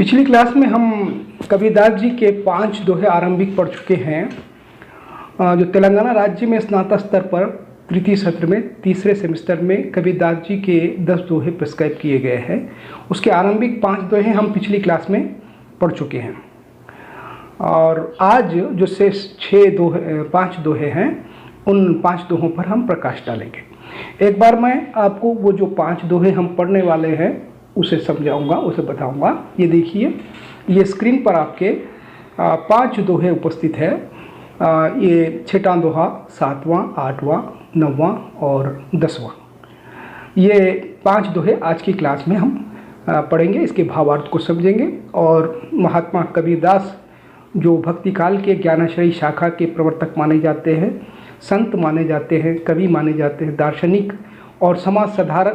पिछली क्लास में हम कबीरदास जी के 5 दोहे आरंभिक पढ़ चुके हैं। जो तेलंगाना राज्य में स्नातक स्तर पर तृतीय सत्र में तीसरे सेमेस्टर में कबीरदास जी के 10 दोहे प्रिस्क्राइब किए गए हैं। उसके आरंभिक 5 दोहे हम पिछली क्लास में पढ़ चुके हैं और आज जो शेष 5 दोहे हैं उन 5 दोहों पर हम प्रकाश डालेंगे। एक बार मैं आपको वो जो 5 दोहे हम पढ़ने वाले हैं उसे समझाऊंगा, उसे बताऊंगा। ये देखिए, ये स्क्रीन पर आपके 5 दोहे उपस्थित है। ये 6वां दोहा, 7वां, 8वां, 9वां और 10वां। ये 5 दोहे आज की क्लास में हम पढ़ेंगे, इसके भावार्थ को समझेंगे और महात्मा कबीरदास जो भक्ति काल के ज्ञानाश्रयी शाखा के प्रवर्तक माने जाते हैं, संत माने जाते हैं, कवि माने जाते हैं, दार्शनिक और समाज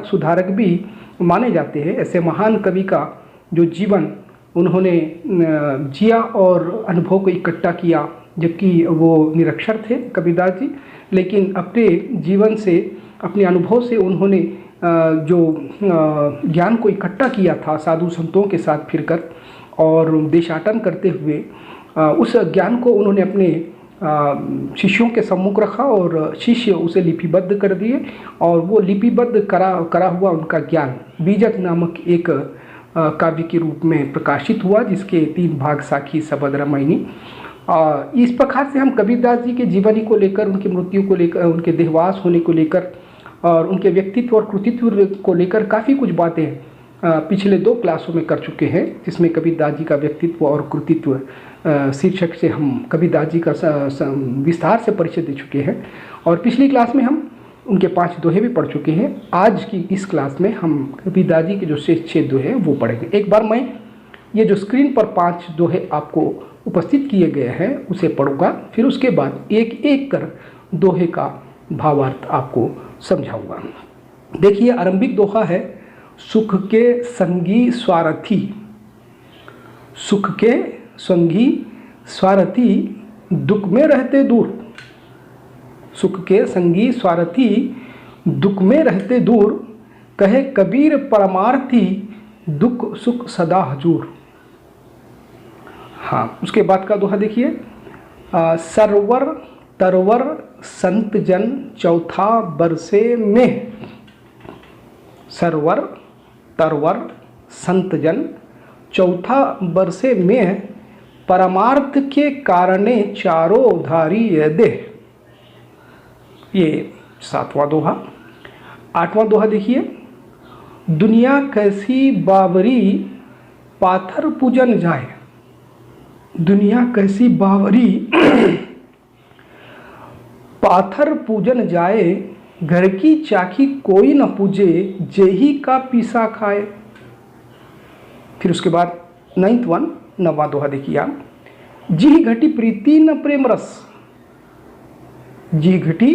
सुधारक भी माने जाते हैं। ऐसे महान कवि का जो जीवन उन्होंने जिया और अनुभव को इकट्ठा किया, जबकि वो निरक्षर थे कबीरदास जी, लेकिन अपने जीवन से, अपने अनुभव से उन्होंने जो ज्ञान को इकट्ठा किया था साधु संतों के साथ फिरकर और देशाटन करते हुए, उस ज्ञान को उन्होंने अपने शिष्यों के सम्मुख रखा और शिष्य उसे लिपिबद्ध कर दिए और वो लिपिबद्ध करा हुआ उनका ज्ञान बीजक नामक एक काव्य के रूप में प्रकाशित हुआ, जिसके 3 भाग साखी, सबद, रामायणी। इस प्रकार से हम कबीरदास जी के जीवनी को लेकर, उनकी मृत्यु को लेकर, उनके देहवास होने को लेकर और उनके व्यक्तित्व और कृतित्व को लेकर काफ़ी कुछ बातें पिछले 2 क्लासों में कर चुके हैं, जिसमें कबीरदास जी का व्यक्तित्व और कृतित्व शीर्षक से हम कबीरदास जी का विस्तार से परिचय दे चुके हैं और पिछली क्लास में हम उनके 5 दोहे भी पढ़ चुके हैं। आज की इस क्लास में हम कबीरदास जी के जो शेष 6 दोहे हैं वो पढ़ेंगे। एक बार मैं ये जो स्क्रीन पर 5 दोहे आपको उपस्थित किए गए हैं उसे पढ़ूंगा, फिर उसके बाद एक एक कर दोहे का भावार्थ आपको समझाऊंगा। देखिए, आरंभिक दोहा है, सुख के संगी स्वार्थी। सुख के संगी स्वार्थी दुख में रहते दूर। सुख के संगी स्वार्थी दुख में रहते दूर, कहे कबीर परमार्थी दुख सुख सदा हजूर। हाँ, उसके बाद का दोहा देखिए, सरवर तरवर संत जन चौथा बरसे में। सरवर तरवर संत जन चौथा बरसे में, परमार्थ के कारणे चारों धारी देह। ये 7वां दोहा। 8वां दोहा देखिए, दुनिया कैसी बावरी पाथर पूजन जाए। दुनिया कैसी बावरी पाथर पूजन जाए, घर की चाकी कोई न पूजे, जेही का पीसा खाए। फिर उसके बाद 9वां दोहा देखिए आप, जी घटी प्रीति न प्रेम रस। जी घटी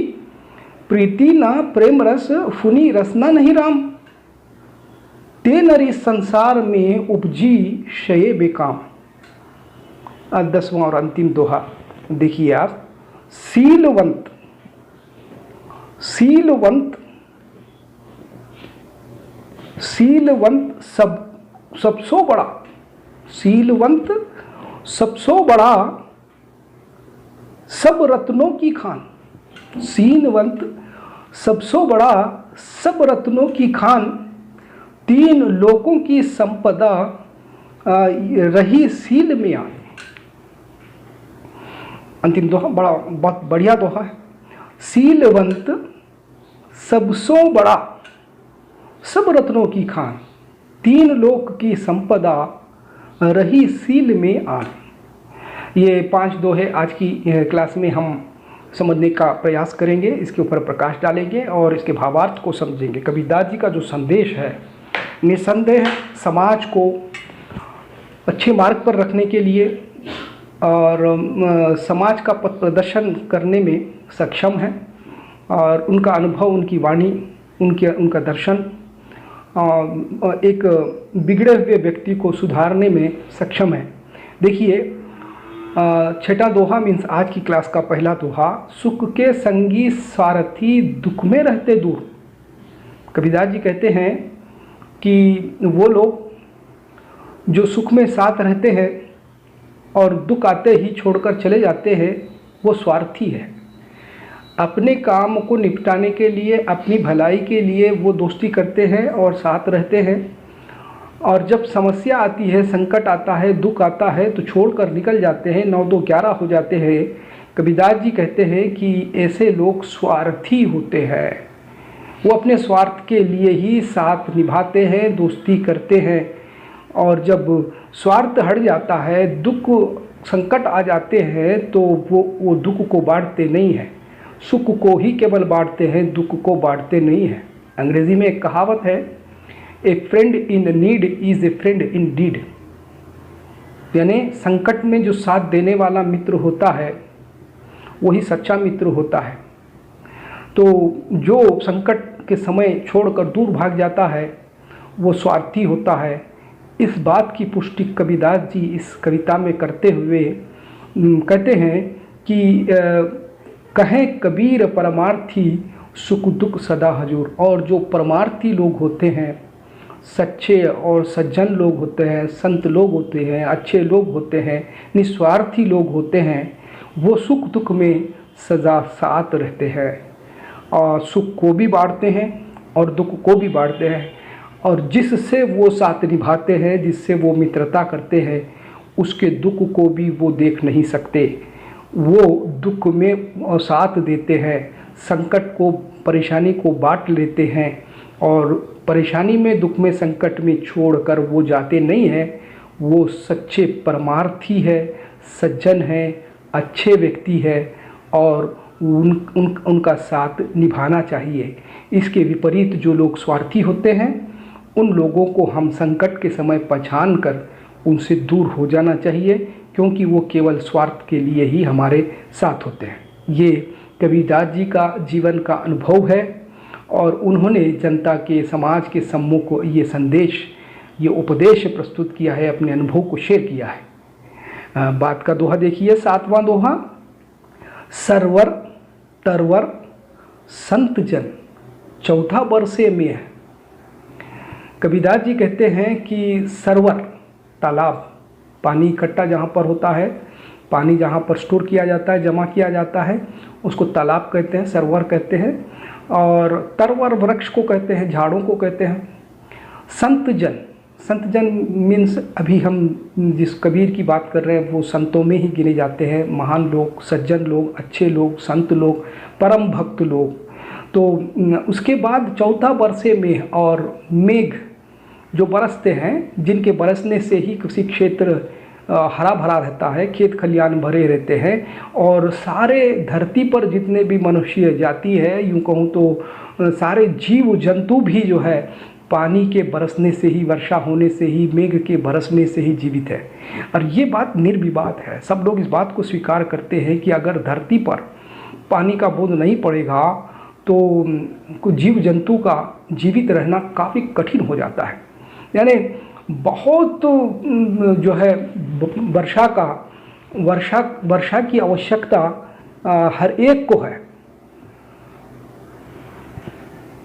प्रीति न प्रेम रस, फुनी रसना नहीं राम। ते नरी संसार में उपजी शये बेकाम। 10वां और अंतिम दोहा देखिए आप, सीलवंत। सीलवंत सीलवंत सबसो बड़ा। सीलवंत सबसो बड़ा सब रत्नों की खान। सीलवंत सबसो बड़ा सब रत्नों की खान, 3 लोकों की संपदा रही सील में आए। अंतिम दोहा बहुत बढ़िया दोहा है। सीलवंत सबसो बड़ा सब रत्नों की खान, 3 लोक की संपदा रही सील में आए। ये 5 दोहे आज की क्लास में हम समझने का प्रयास करेंगे, इसके ऊपर प्रकाश डालेंगे और इसके भावार्थ को समझेंगे। कबीरदास जी का जो संदेश है, निसंदेह समाज को अच्छे मार्ग पर रखने के लिए और समाज का पथ प्रदर्शन करने में सक्षम है और उनका अनुभव, उनकी वाणी, उनका दर्शन एक बिगड़े हुए व्यक्ति को सुधारने में सक्षम है। देखिए, 6वां दोहा मीन्स आज की क्लास का पहला दोहा, सुख के संगी स्वार्थी दुख में रहते दूर। कबीरदास जी कहते हैं कि वो लोग जो सुख में साथ रहते हैं और दुख आते ही छोड़कर चले जाते हैं वो स्वार्थी है। अपने काम को निपटाने के लिए, अपनी भलाई के लिए वो दोस्ती करते हैं और साथ रहते हैं, और जब समस्या आती है, संकट आता है, दुख आता है तो छोड़कर निकल जाते हैं, 9 2 11 हो जाते हैं। कबीरदास जी कहते हैं कि ऐसे लोग स्वार्थी होते हैं। वो अपने स्वार्थ के लिए ही साथ निभाते हैं, दोस्ती करते हैं, और जब स्वार्थ हट जाता है, दुख संकट आ जाते हैं तो वो दुख को बांटते नहीं हैं, सुख को ही केवल बांटते हैं, दुख को बांटते नहीं हैं। अंग्रेजी में एक कहावत है, a friend in need is a friend indeed, यानी संकट में जो साथ देने वाला मित्र होता है वही सच्चा मित्र होता है। तो जो संकट के समय छोड़कर दूर भाग जाता है वो स्वार्थी होता है। इस बात की पुष्टि कबीरदास जी इस कविता में करते हुए कहते हैं कि कहें कबीर परमार्थी सुख दुख सदा हजूर। और जो परमार्थी लोग होते हैं, सच्चे और सज्जन लोग होते हैं, संत लोग होते हैं, अच्छे लोग होते हैं, निस्वार्थी लोग होते हैं, वो सुख दुख में सदा साथ रहते हैं और सुख को भी बांटते हैं और दुख को भी बांटते हैं। और जिससे वो साथ निभाते हैं, जिससे वो मित्रता करते हैं, उसके दुख को भी वो देख नहीं सकते। वो दुख में साथ देते हैं, संकट को, परेशानी को बांट लेते हैं, और परेशानी में, दुख में, संकट में छोड़कर वो जाते नहीं हैं। वो सच्चे परमार्थी है, सज्जन है, अच्छे व्यक्ति है, और उनका साथ निभाना चाहिए। इसके विपरीत जो लोग स्वार्थी होते हैं, उन लोगों को हम संकट के समय पहचान कर उनसे दूर हो जाना चाहिए, क्योंकि वो केवल स्वार्थ के लिए ही हमारे साथ होते हैं। ये कबीरदास जी का जीवन का अनुभव है, और उन्होंने जनता के, समाज के सम्मुख ये संदेश, ये उपदेश प्रस्तुत किया है, अपने अनुभव को शेयर किया है। बात का दोहा देखिए, 7वां दोहा, सरवर तरवर संत जन चौथा बरसे में है। कबीरदास जी कहते हैं कि सरवर तालाब, पानी इकट्ठा जहाँ पर होता है, पानी जहाँ पर स्टोर किया जाता है, जमा किया जाता है, उसको तालाब कहते हैं, सरोवर कहते हैं। और तरवर वृक्ष को कहते हैं, झाड़ों को कहते हैं। संत जन, संत जन मीन्स अभी हम जिस कबीर की बात कर रहे हैं वो संतों में ही गिने जाते हैं, महान लोग, सज्जन लोग, अच्छे लोग, संत लोग, परम भक्त लोग। तो उसके बाद चौथा बरसे में, और मेघ जो बरसते हैं, जिनके बरसने से ही कृषि क्षेत्र हरा भरा रहता है, खेत खलियान भरे रहते हैं, और सारे धरती पर जितने भी मनुष्य जाति है, यूँ कहूँ तो सारे जीव जंतु भी जो है पानी के बरसने से ही, वर्षा होने से ही, मेघ के बरसने से ही जीवित है। और ये बात निर्विवाद है, सब लोग इस बात को स्वीकार करते हैं कि अगर धरती पर पानी का बूंद नहीं पड़ेगा तो जीव जंतु का जीवित रहना काफ़ी कठिन हो जाता है। यानी बहुत जो है वर्षा की आवश्यकता हर एक को है,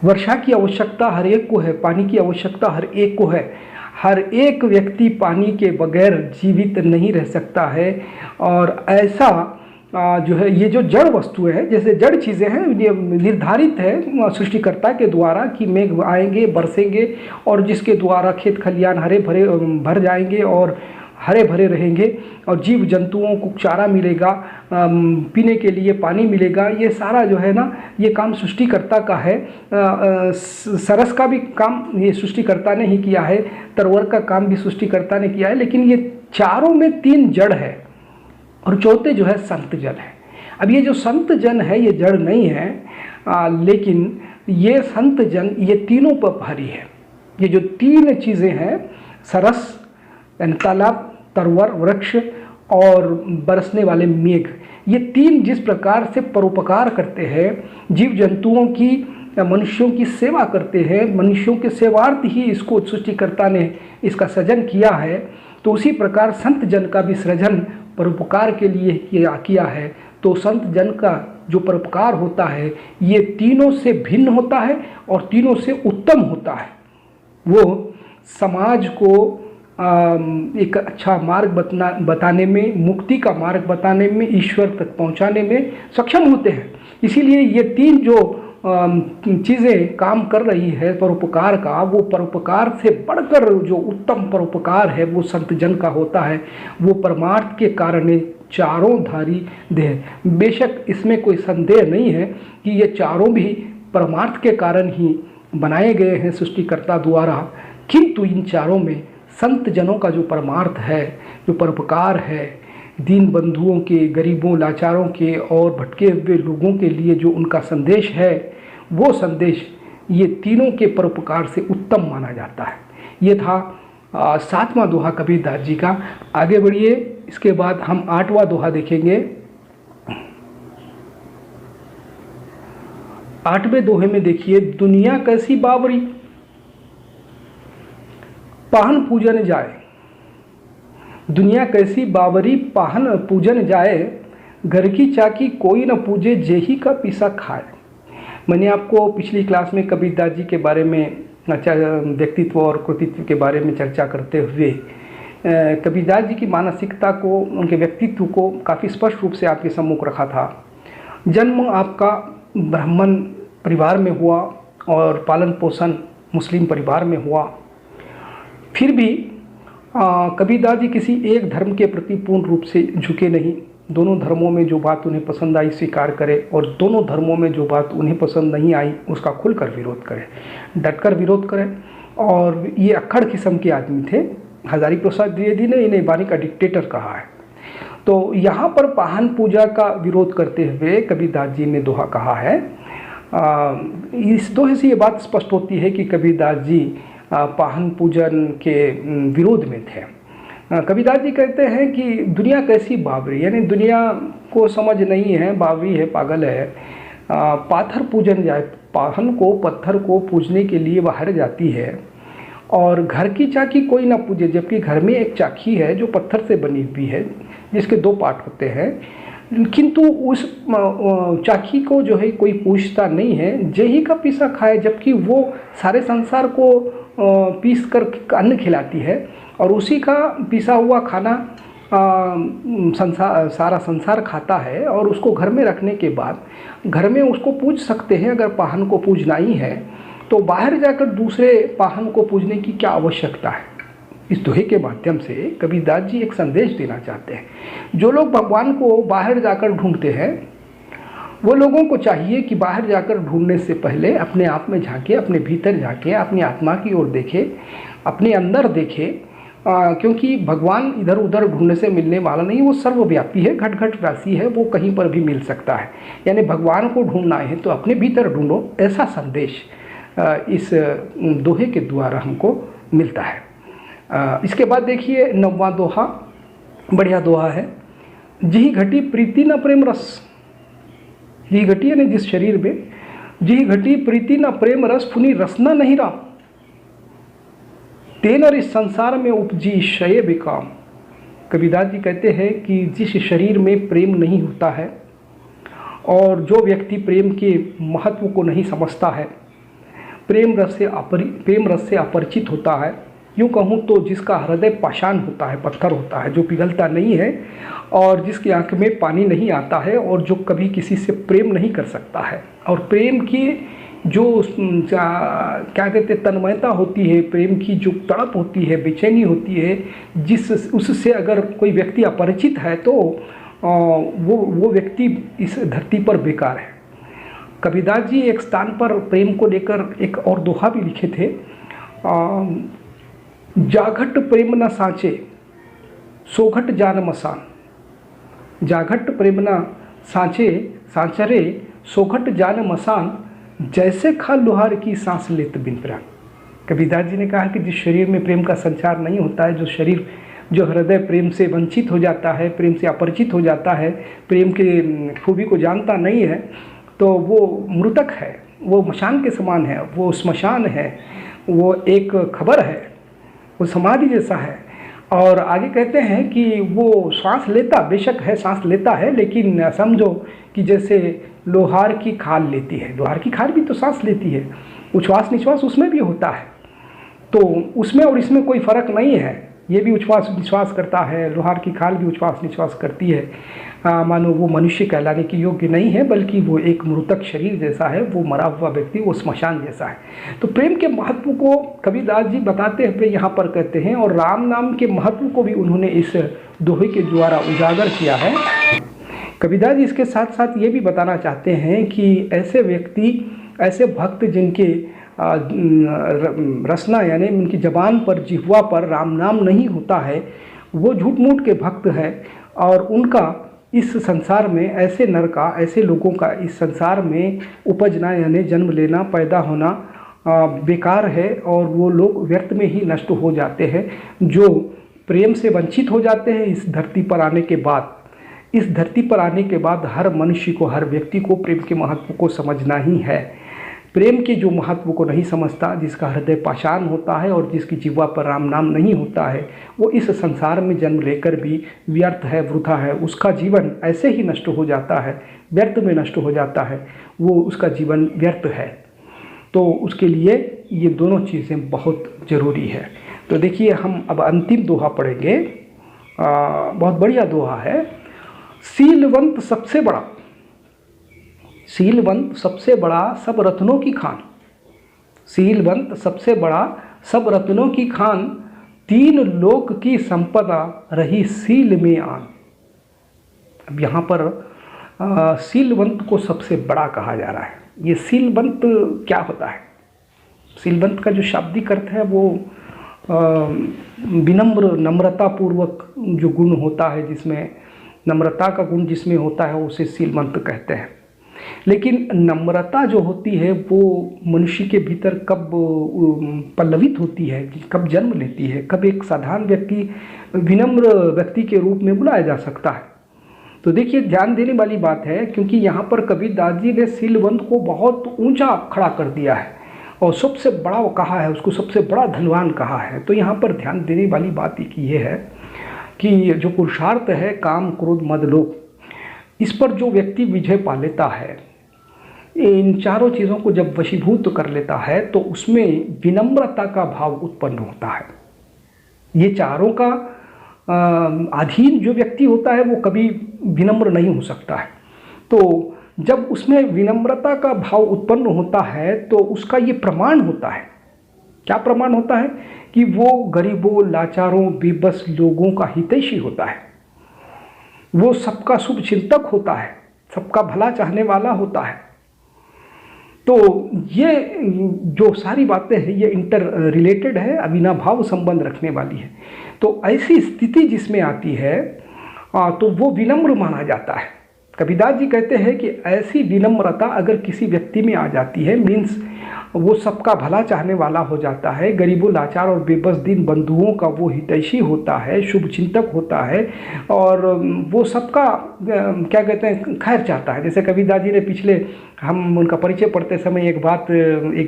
वर्षा की आवश्यकता हर एक को है, पानी की आवश्यकता हर एक को है। हर एक व्यक्ति पानी के बगैर जीवित नहीं रह सकता है। और ऐसा जो है, ये जो जड़ वस्तुएं हैं, जैसे जड़ चीज़ें हैं, ये निर्धारित है सृष्टिकर्ता के द्वारा कि मेघ आएंगे, बरसेंगे, और जिसके द्वारा खेत खलियान हरे भरे भर जाएंगे और हरे भरे रहेंगे, और जीव जंतुओं को चारा मिलेगा, पीने के लिए पानी मिलेगा। ये सारा जो है ना, ये काम सृष्टिकर्ता का है। सरस का भी काम ये सृष्टिकर्ता ने ही किया है, तरवर का काम भी सृष्टिकर्ता ने किया है। लेकिन ये चारों में 3 जड़ है और चौथे जो है संत जन है। अब ये जो संत जन है ये जड़ नहीं है, लेकिन ये संत जन ये तीनों पर भारी है। ये जो 3 चीज़ें हैं, सरस यानी तालाब, तरवर वृक्ष और बरसने वाले मेघ, ये 3 जिस प्रकार से परोपकार करते हैं, जीव जंतुओं की, मनुष्यों की सेवा करते हैं, मनुष्यों के सेवार्थ ही इसको सृष्टिकर्ता ने इसका सृजन किया है, तो उसी प्रकार संत जन का भी सृजन परोपकार के लिए किया है। तो संत जन का जो परोपकार होता है ये तीनों से भिन्न होता है और तीनों से उत्तम होता है। वो समाज को एक अच्छा मार्ग बताने में, मुक्ति का मार्ग बताने में, ईश्वर तक पहुंचाने में सक्षम होते हैं। इसीलिए ये तीन जो चीज़ें काम कर रही है परोपकार का, वो परोपकार से बढ़कर जो उत्तम परोपकार है वो संत जन का होता है। वो परमार्थ के कारण चारों धारी देह। बेशक इसमें कोई संदेह नहीं है कि ये चारों भी परमार्थ के कारण ही बनाए गए हैं सृष्टिकर्ता द्वारा, किंतु इन चारों में संत जनों का जो परमार्थ है, जो परोपकार है, दीन बंधुओं के, गरीबों, लाचारों के और भटके हुए लोगों के लिए जो उनका संदेश है, वो संदेश ये तीनों के परोपकार से उत्तम माना जाता है। ये था 7वां दोहा कबीरदास जी का। आगे बढ़िए, इसके बाद हम 8वां दोहा देखेंगे। 8वें दोहे में देखिए, दुनिया कैसी बावरी पाहन पूजन जाए। दुनिया कैसी बावरी पाहन पूजन जाए, घर की चाकी कोई न पूजे, जेही का पीसा खाए। मैंने आपको पिछली क्लास में कबीरदास जी के बारे में, व्यक्तित्व और कृतित्व के बारे में चर्चा करते हुए कबीरदास जी की मानसिकता को, उनके व्यक्तित्व को काफ़ी स्पष्ट रूप से आपके सम्मुख रखा था। जन्म आपका ब्राह्मण परिवार में हुआ और पालन पोषण मुस्लिम परिवार में हुआ, फिर भी कबीरदास जी किसी एक धर्म के प्रति पूर्ण रूप से झुके नहीं। दोनों धर्मों में जो बात उन्हें पसंद आई स्वीकार करें, और दोनों धर्मों में जो बात उन्हें पसंद नहीं आई उसका खुलकर विरोध करें, डटकर विरोध करें। और ये अक्खड़ किस्म के आदमी थे। हजारी प्रसाद द्विवेदी ने इन्हें वाणी का डिक्टेटर कहा है। तो यहाँ पर पाहन पूजा का विरोध करते हुए कबीरदास जी ने दोहा कहा है। इस दोहे से ये बात स्पष्ट होती है कि कबीरदास जी पाहन पूजन के विरोध में थे। कबीरदास जी कहते हैं कि दुनिया कैसी बावरी, यानी दुनिया को समझ नहीं है, बावरी है, पागल है। पाथर पूजन जाए, पाहन को, पत्थर को पूजने के लिए बाहर जाती है, और घर की चाकी कोई ना पूजे, जबकि घर में एक चाकी है जो पत्थर से बनी हुई है, जिसके 2 पार्ट होते हैं, किंतु उस चाकी को जो है कोई पूछता नहीं है। जेही का पीसा खाए, जबकि वो सारे संसार को पीस कर अन्न खिलाती है, और उसी का पीसा हुआ खाना सारा संसार खाता है, और उसको घर में रखने के बाद घर में उसको पूज सकते हैं। अगर पाहन को पूजना ही है तो बाहर जाकर दूसरे पाहन को पूजने की क्या आवश्यकता है। इस दोहे के माध्यम से कबीरदास जी एक संदेश देना चाहते हैं। जो लोग भगवान को बाहर जाकर ढूंढते हैं, वो लोगों को चाहिए कि बाहर जाकर ढूंढने से पहले अपने आप में झांके, अपने भीतर झांके, अपनी आत्मा की ओर देखे, अपने अंदर देखे, क्योंकि भगवान इधर उधर ढूंढने से मिलने वाला नहीं, वो सर्वव्यापी है, घट घट वासी है, वो कहीं पर भी मिल सकता है। यानी भगवान को ढूंढना है तो अपने भीतर ढूंढो, ऐसा संदेश इस दोहे के द्वारा हमको मिलता है। इसके बाद देखिए 9वां दोहा, बढ़िया दोहा है। जिही घटी प्रीति न प्रेम रस। जिही घटी यानी जिस शरीर में, जिही घटी प्रीति न प्रेम रस, फुनी रसना नहीं राम, तेनर इस संसार में उपजी शय विकाम। कबीरदास जी कहते हैं कि जिस शरीर में प्रेम नहीं होता है, और जो व्यक्ति प्रेम के महत्व को नहीं समझता है, प्रेम रस से अपरिचित होता है, यूँ कहूँ तो जिसका हृदय पाषाण होता है, पत्थर होता है, जो पिघलता नहीं है, और जिसकी आंख में पानी नहीं आता है, और जो कभी किसी से प्रेम नहीं कर सकता है, और प्रेम की जो क्या कहते हैं तन्मयता होती है, प्रेम की जो तड़प होती है, बेचैनी होती है, उससे अगर कोई व्यक्ति अपरिचित है तो वो व्यक्ति इस धरती पर बेकार है। कबीरदास जी एक स्थान पर प्रेम को लेकर एक और दोहा भी लिखे थे। जाघट प्रेम न सांचे, सोघट जान मसान। जाघट प्रेम न सांचे, सांचरे सोघट जान मसान, जैसे खा लोहार की सांस लेत बिन प्राण। कबीरदास जी ने कहा कि जिस शरीर में प्रेम का संचार नहीं होता है, जो हृदय प्रेम से वंचित हो जाता है, प्रेम से अपरिचित हो जाता है, प्रेम के खूबी को जानता नहीं है, तो वो मृतक है, वो मशान के समान है, वो श्मशान है, वो एक खबर है, वो समाधि जैसा है। और आगे कहते हैं कि वो सांस लेता, बेशक है सांस लेता है, लेकिन समझो कि जैसे लोहार की खाल लेती है। लोहार की खाल भी तो सांस लेती है, उच्छ्वास निश्वास उसमें भी होता है, तो उसमें और इसमें कोई फ़र्क नहीं है। ये भी उच्छ्वास निश्वास करता है, लोहार की खाल भी उच्छ्वास निश्वास करती है। मानो वो मनुष्य कहलाने के योग्य नहीं है, बल्कि वो एक मृतक शरीर जैसा है, वो मरा हुआ व्यक्ति, वो श्मशान जैसा है। तो प्रेम के महत्व को कबीरदास जी बताते हुए यहाँ पर कहते हैं, और राम नाम के महत्व को भी उन्होंने इस दोहे के द्वारा उजागर किया है। कबीरदास जी इसके साथ साथ ये भी बताना चाहते हैं कि ऐसे व्यक्ति, ऐसे भक्त जिनके रसना यानी उनकी ज़बान पर, जिह्वा पर राम नाम नहीं होता है, वो झूठ मूठ के भक्त है, और उनका इस संसार में, ऐसे नर का, ऐसे लोगों का इस संसार में उपजना यानी जन्म लेना, पैदा होना बेकार है, और वो लोग व्यर्थ में ही नष्ट हो जाते हैं, जो प्रेम से वंचित हो जाते हैं। इस धरती पर आने के बाद, इस धरती पर आने के बाद हर मनुष्य को, हर व्यक्ति को प्रेम के महत्व को समझना ही है। प्रेम के जो महत्व को नहीं समझता, जिसका हृदय पाषाण होता है और जिसकी जिह्वा पर राम नाम नहीं होता है, वो इस संसार में जन्म लेकर भी व्यर्थ है, वृथा है। उसका जीवन ऐसे ही नष्ट हो जाता है, व्यर्थ में नष्ट हो जाता है, वो उसका जीवन व्यर्थ है। तो उसके लिए ये दोनों चीज़ें बहुत ज़रूरी है। तो देखिए, हम अब अंतिम दोहा पढ़ेंगे। बहुत बढ़िया दोहा है। सीलवंत सबसे बड़ा, सीलवंत सबसे बड़ा सब रत्नों की खान, सीलवंत सबसे बड़ा सब रत्नों की खान, तीन लोक की संपदा रही सील में आन। अब यहाँ पर सीलवंत को सबसे बड़ा कहा जा रहा है। ये सीलवंत क्या होता है? सीलवंत का जो शाब्दिक अर्थ है वो विनम्र, नम्रता पूर्वक जो गुण होता है, जिसमें नम्रता का गुण जिसमें होता है, उसे सीलवंत कहते हैं। लेकिन नम्रता जो होती है वो मनुष्य के भीतर कब पल्लवित होती है, कब जन्म लेती है, कब एक साधारण व्यक्ति विनम्र व्यक्ति के रूप में बुलाया जा सकता है? तो देखिए, ध्यान देने वाली बात है, क्योंकि यहाँ पर कबीरदास जी ने सीलवंत को बहुत ऊंचा खड़ा कर दिया है और सबसे बड़ा वो कहा है, उसको सबसे बड़ा धनवान कहा है। तो यहाँ पर ध्यान देने वाली बात एक ये है कि जो पुरुषार्थ है, काम, क्रोध, मद, लोभ, इस पर जो व्यक्ति विजय पा लेता है, इन चारों चीज़ों को जब वशीभूत कर लेता है, तो उसमें विनम्रता का भाव उत्पन्न होता है। ये चारों का अधीन जो व्यक्ति होता है वो कभी विनम्र नहीं हो सकता है। तो जब उसमें विनम्रता का भाव उत्पन्न होता है तो उसका ये प्रमाण होता है। क्या प्रमाण होता है? कि वो गरीबों, लाचारों, बेबस लोगों का हितैषी होता है, वो सबका शुभ चिंतक होता है, सबका भला चाहने वाला होता है। तो ये जो सारी बातें हैं ये इंटर रिलेटेड है, अविनाभाव संबंध रखने वाली है। तो ऐसी स्थिति जिसमें आती है तो वो विनम्र माना जाता है। कबीरदास जी कहते हैं कि ऐसी विनम्रता अगर किसी व्यक्ति में आ जाती है, मीन्स वो सबका भला चाहने वाला हो जाता है, गरीबों, लाचार और बेबस दीन बंधुओं का वो हितैषी होता है, शुभ चिंतक होता है, और वो सबका क्या कहते हैं, खैर चाहता है। जैसे कबीरदास जी ने पिछले हम उनका परिचय पढ़ते समय एक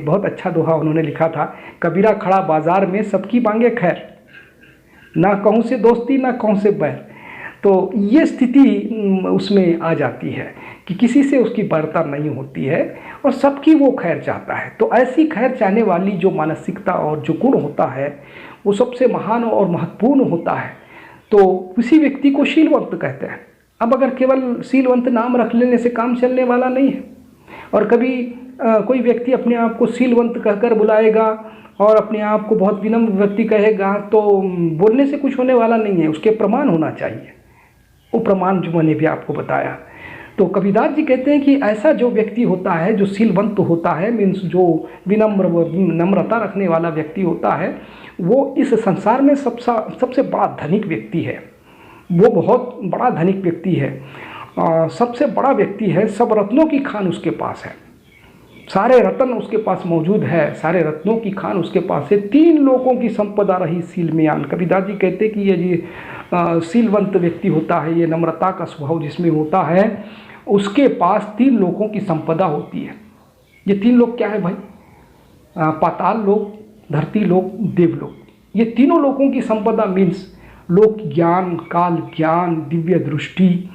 बहुत अच्छा दोहा उन्होंने लिखा था, कबीरा खड़ा बाजार में सबकी मांगे खैर, ना कहूँ से दोस्ती ना कहूँ से बैर। तो ये स्थिति उसमें आ जाती है कि किसी से उसकी वार्ता नहीं होती है और सबकी वो खैर चाहता है। तो ऐसी खैर चाहने वाली जो मानसिकता और जो गुण होता है वो सबसे महान और महत्वपूर्ण होता है। तो उसी व्यक्ति को शीलवंत कहते हैं। अब अगर केवल शीलवंत नाम रख लेने से काम चलने वाला नहीं है, और कभी कोई व्यक्ति अपने आप को शीलवंत कहकर बुलाएगा और अपने आप को बहुत विनम्र व्यक्ति कहेगा, तो बोलने से कुछ होने वाला नहीं है, उसके प्रमाण होना चाहिए। वो प्रमाण जो मैंने भी आपको बताया। तो कबीरदास जी कहते हैं कि ऐसा जो व्यक्ति होता है, जो शीलवंत होता है, मीन्स जो नम्रता रखने वाला व्यक्ति होता है, वो इस संसार में सबसे बड़ा धनिक व्यक्ति है। वो बहुत बड़ा धनिक व्यक्ति है, सबसे बड़ा व्यक्ति है। सब रत्नों की खान उसके पास है, सारे रत्न उसके पास मौजूद है, सारे रत्नों की खान उसके पास है। तीन लोगों की संपदा रही सील में आन। कबीरदास जी कहते हैं कि ये जी सीलवंत व्यक्ति होता है, ये नम्रता का स्वभाव जिसमें होता है, उसके पास तीन लोगों की संपदा होती है। ये तीन लोग क्या है भाई? पाताल लोक, धरती लोक, देवलोक। ये तीनों लोगों की संपदा मीन्स लोक ज्ञान, काल ज्ञान, दिव्य दृष्टि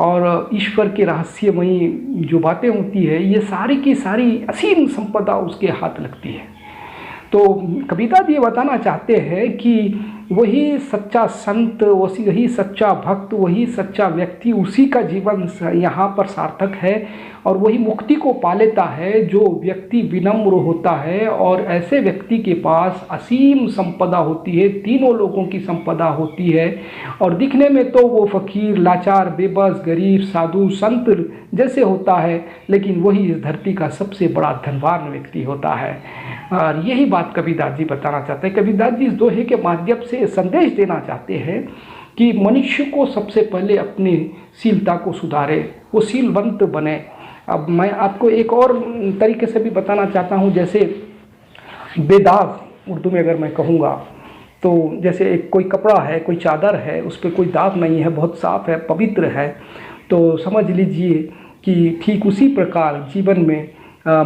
और ईश्वर के रहस्यमयी जो बातें होती है, ये सारी की सारी असीम संपदा उसके हाथ लगती है। तो कबीरदास ये बताना चाहते हैं कि वही सच्चा संत, वही सच्चा भक्त, वही सच्चा व्यक्ति, उसी का जीवन यहाँ पर सार्थक है और वही मुक्ति को पा लेता है जो व्यक्ति विनम्र होता है और ऐसे व्यक्ति के पास असीम संपदा होती है, तीनों लोगों की संपदा होती है और दिखने में तो वो फकीर, लाचार, बेबस, गरीब, साधु, संत जैसे होता है, लेकिन वही इस धरती का सबसे बड़ा धनवान व्यक्ति होता है। और यही बात कबीरदास जी बताना चाहते हैं। कबीरदास जी इस दोहे के माध्यम से संदेश देना चाहते हैं कि मनुष्य को सबसे पहले अपनी शीलता को सुधारे, वो शीलवंत बने। अब मैं आपको एक और तरीके से भी बताना चाहता हूँ, जैसे बेदाग उर्दू में अगर मैं कहूँगा तो जैसे एक कोई कपड़ा है, कोई चादर है, उस पर कोई दाग नहीं है, बहुत साफ़ है, पवित्र है, तो समझ लीजिए कि ठीक उसी प्रकार जीवन में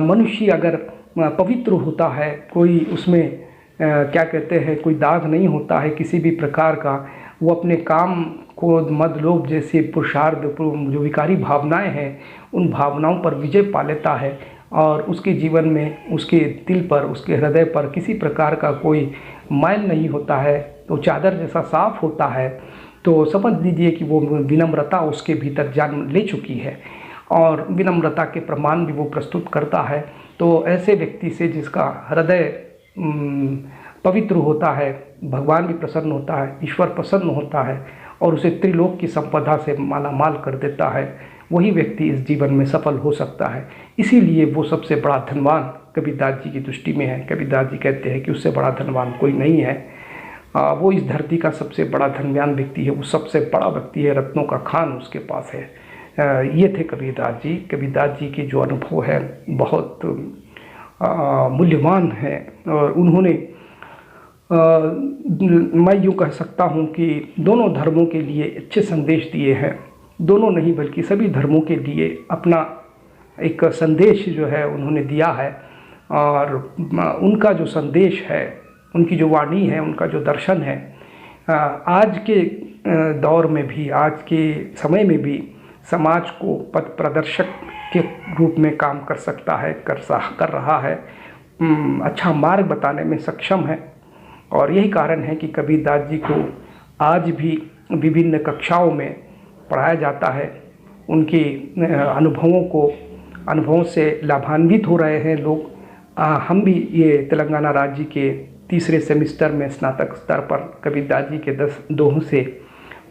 मनुष्य अगर पवित्र होता है, कोई उसमें क्या कहते हैं, कोई दाग नहीं होता है किसी भी प्रकार का, वो अपने काम, क्रोध, मद, लोभ जैसे पुरुषार्थ जो विकारी भावनाएं हैं उन भावनाओं पर विजय पा लेता है और उसके जीवन में, उसके दिल पर, उसके हृदय पर किसी प्रकार का कोई मैल नहीं होता है, तो चादर जैसा साफ होता है, तो समझ लीजिए कि वो विनम्रता उसके भीतर जन्म ले चुकी है और विनम्रता के प्रमाण भी वो प्रस्तुत करता है। तो ऐसे व्यक्ति से जिसका हृदय पवित्र होता है, भगवान भी प्रसन्न होता है, ईश्वर प्रसन्न होता है और उसे त्रिलोक की संपदा से मालामाल कर देता है, वही व्यक्ति इस जीवन में सफल हो सकता है। इसीलिए वो सबसे बड़ा धनवान कबीरदास जी की दृष्टि में है। कबीरदास जी कहते हैं कि उससे बड़ा धनवान कोई नहीं है, वो इस धरती का सबसे बड़ा धनवान व्यक्ति है, वो सबसे बड़ा व्यक्ति है, रत्नों का खान उसके पास है। ये थे कबीरदास जी। कबीरदास जी के जो अनुभव है बहुत मूल्यवान है और उन्होंने मैं यूँ कह सकता हूँ कि दोनों धर्मों के लिए अच्छे संदेश दिए हैं। दोनों नहीं बल्कि सभी धर्मों के लिए अपना एक संदेश जो है उन्होंने दिया है और उनका जो संदेश है, उनकी जो वाणी है, उनका जो दर्शन है, आज के दौर में भी, आज के समय में भी समाज को पथ प्रदर्शक के रूप में काम कर सकता है, कर रहा है, अच्छा मार्ग बताने में सक्षम है। और यही कारण है कि कबीरदास जी को आज भी विभिन्न कक्षाओं में पढ़ाया जाता है। उनके अनुभवों से लाभान्वित हो रहे हैं लोग। हम भी ये तेलंगाना राज्य के तीसरे सेमेस्टर में स्नातक स्तर पर कबीरदास जी के 10 दोहों से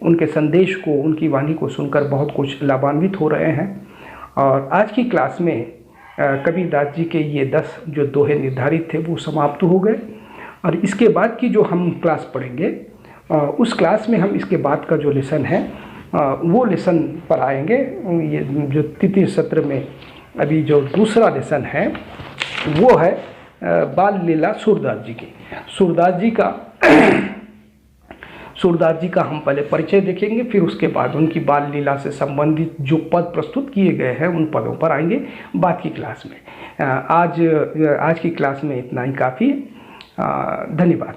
उनके संदेश को, उनकी वाणी को सुनकर बहुत कुछ लाभान्वित हो रहे हैं। और आज की क्लास में कबीरदास जी के ये 10 जो दोहे निर्धारित थे वो समाप्त हो गए और इसके बाद की जो हम क्लास पढ़ेंगे उस क्लास में हम इसके बाद का जो लेसन है वो लेसन पर आएंगे। ये जो तृतीय सत्र में अभी जो दूसरा लेसन है वो है बाल लीला सूरदास जी की। सूरदास जी का हम पहले परिचय देखेंगे, फिर उसके बाद उनकी बाल लीला से संबंधित जो पद प्रस्तुत किए गए हैं उन पदों पर आएंगे बाद की क्लास में। आज की क्लास में इतना ही काफ़ी है। धन्यवाद।